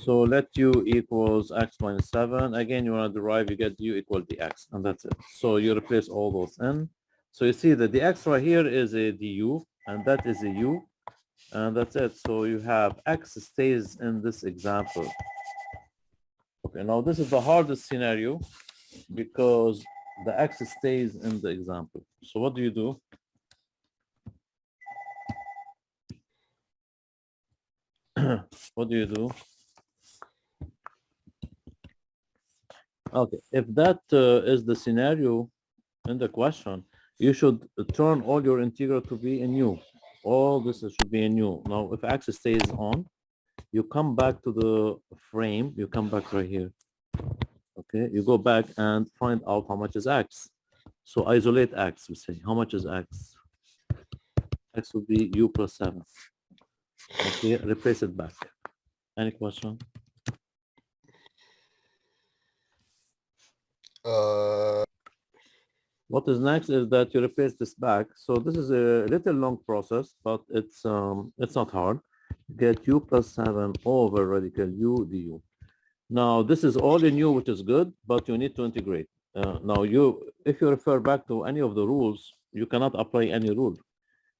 So let u equals x minus 7. Again, you want to derive, you get u equal dx, and that's it. So you replace all those in. So you see that the x right here is a du, and that is a u, and that's it. So you have x stays in this example. Okay, now this is the hardest scenario because the x stays in the example. So what do you do? What do you do? Okay, if that is the scenario in the question, you should turn all your integral to be in u. All this should be in u. Now, if x stays on, you come back to the frame, you come back right here. Okay, you go back and find out how much is x. So isolate x, we say, how much is x? X would be u plus 7. Okay, replace it back. Any question? What is next is that you replace this back. So this is a little long process, but it's not hard. Get u plus 7 over radical u du. Now this is all in u, which is good, but you need to integrate. Now if you refer back to any of the rules, you cannot apply any rule.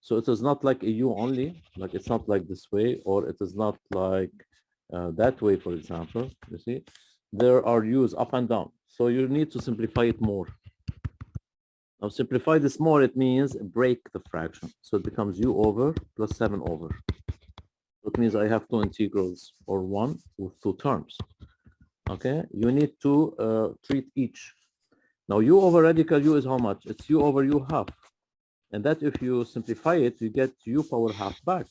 So it is not like a u only, like it's not like this way, or it is not like that way, for example. You see, there are u's up and down. So you need to simplify it more. Now simplify this more, it means break the fraction. So it becomes u over plus 7 over. It means I have two integrals, or one with two terms. Okay, you need to treat each. Now u over radical u is how much? It's u over u half. And that if you simplify it, you get u power half back.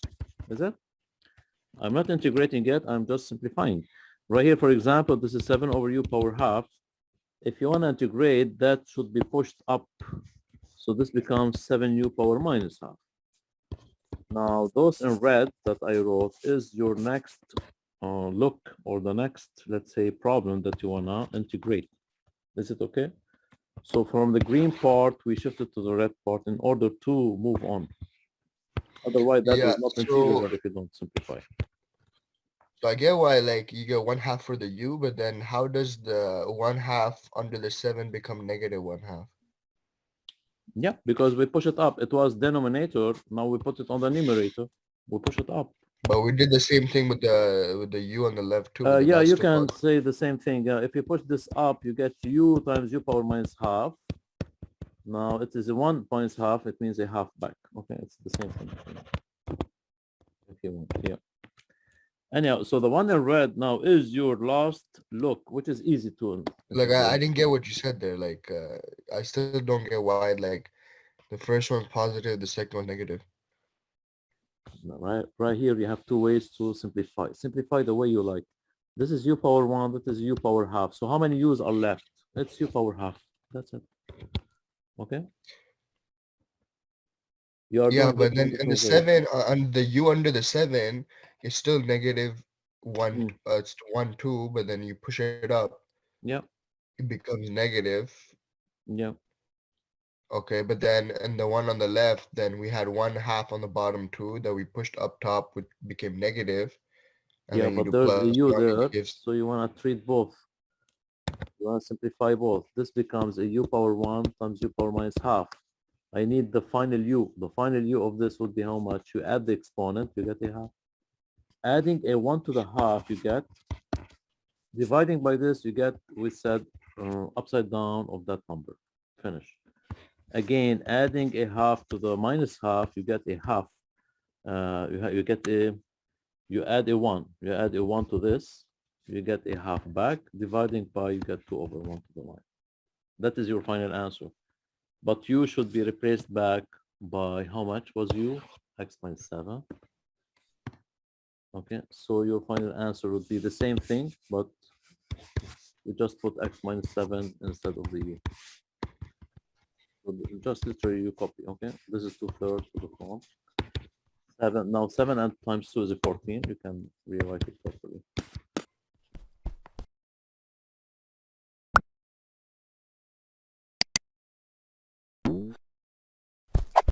Is it? I'm not integrating yet, I'm just simplifying. Right here, for example, this is 7 over u power half. If you want to integrate, that should be pushed up. So this becomes 7u power minus half. Now, those in red that I wrote is your next look, or the next, let's say, problem that you want to integrate. Is it okay? So from the green part, we shifted to the red part in order to move on. Otherwise, that is not integrable if you don't simplify. So I get why like you get 1/2 for the u, but then how does the 1/2 under the 7 become negative 1/2? Yeah, because we push it up. It was denominator. Now we put it on the numerator. We push it up. But we did the same thing with the u on the left too. But then Yeah, that's you still can positive. say the same thing. If you push this up, you get u times u power minus half. Now it is a 1 minus half. It means a half back. Okay, it's the same thing. If you want, yeah. Anyhow, so the one in red now is your last look, which is easy to Like I integrate. didn't get what you said there. Like I still don't get why like the first one's positive, the second one's negative. Right here, you have two ways to simplify. Simplify the way you like. This is u power 1. That is u power half. So how many u's are left? It's u power half. That's it. Okay. You are Yeah, doing it but in then the and the two ways. 7 on the u under the 7 is still negative 1. Mm. It's 1 2, but then you push it up, Yeah. it becomes negative. Yeah. Okay, but then and the one on the left, then we had 1/2 on the bottom too that we pushed up top, which became negative, and Yeah, then you but do there's a plus u 1, there, it gives. so you want to treat both. You want to simplify both. This becomes a u power 1 times u power minus half. I need the final u. The final u of this would be how much? You add the exponent, you get a half. Adding a 1 to the half, you get. Dividing by this, you get, we said, upside down of that number. Finish. Again, adding a half to the minus half, you get a half. You get a, you add a 1. You add a 1 to this, you get a half back. Dividing by, you get 2 over 1 to the 9. That is your final answer. But u should be replaced back by how much was u? X minus 7. Okay, so your final answer would be the same thing, but you just put x minus 7 instead of the u. So just literally you copy, okay? This is 2/3 to the column. 7, now 7 and times 2 is 14. You can rewrite it properly.